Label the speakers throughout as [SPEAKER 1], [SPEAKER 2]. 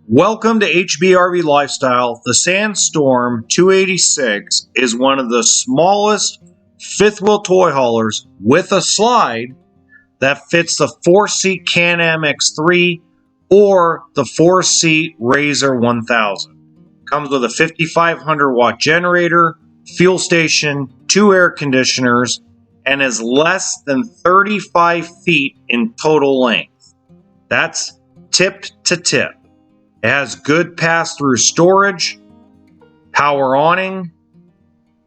[SPEAKER 1] Welcome to HBRV Lifestyle. The Sandstorm 286 is one of the smallest fifth wheel toy haulers with a slide that fits the 4-seat Can-Am X3 or the 4-seat Razor 1000. Comes with a 5,500 watt generator, fuel station, 2 air conditioners, and is less than 35 feet in total length. That's tip to tip. It has good pass-through storage, power awning.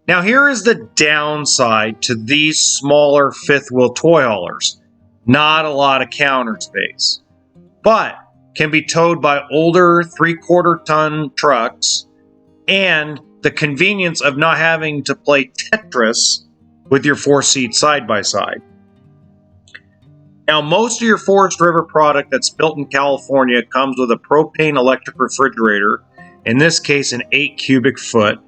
[SPEAKER 1] Now here is the downside to these smaller fifth wheel toy haulers. Not a lot of counter space, but can be towed by older 3/4 ton trucks and the convenience of not having to play Tetris with your 4-seat side-by-side. Now, most of your Forest River product that's built in California comes with a propane electric refrigerator, in this case an 8 cubic foot.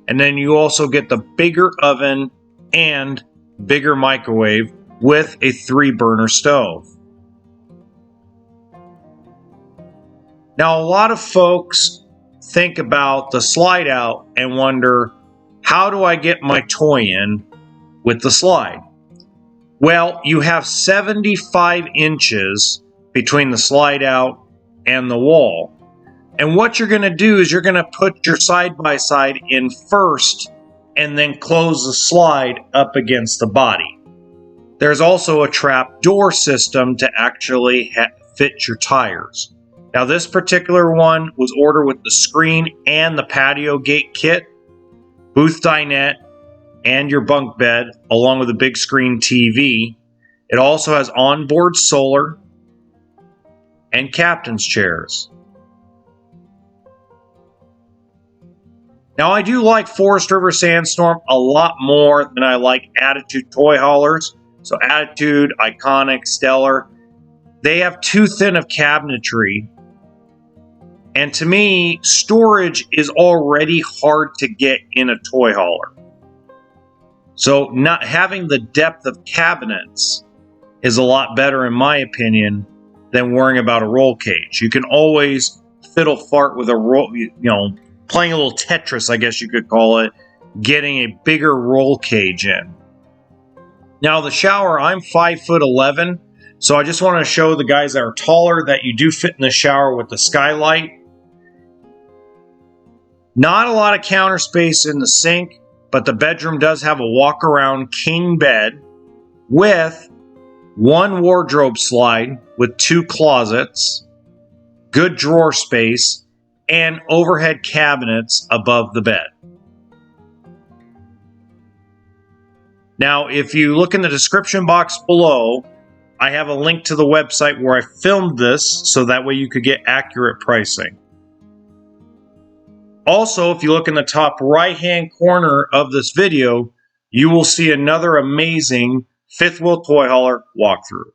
[SPEAKER 1] And then you also get the bigger oven and bigger microwave with a 3-burner stove. Now, a lot of folks think about the slide out and wonder, how do I get my toy in with the slide? Well, you have 75 inches between the slide out and the wall. And what you're going to do is you're going to put your side-by-side in first and then close the slide up against the body. There's also a trap door system to actually fit your tires. Now, this particular one was ordered with the screen and the patio gate kit, booth dinette, and your bunk bed, along with a big screen TV. It also has onboard solar and captain's chairs. Now, I do like Forest River Sandstorm a lot more than I like Attitude toy haulers. So Attitude, Iconic, Stellar, they have too thin of cabinetry. And to me, storage is already hard to get in a toy hauler. So not having the depth of cabinets is a lot better, in my opinion, than worrying about a roll cage. You can always fiddle fart with a roll, playing a little Tetris, I guess you could call it, getting a bigger roll cage in. Now the shower, I'm 5'11", so I just want to show the guys that are taller that you do fit in the shower with the skylight. Not a lot of counter space in the sink, but the bedroom does have a walk-around king bed with 1 wardrobe slide with 2 closets, good drawer space, and overhead cabinets above the bed. Now, if you look in the description box below, I have a link to the website where I filmed this, so that way you could get accurate pricing. Also, if you look in the top right-hand corner of this video, you will see another amazing fifth wheel toy hauler walkthrough.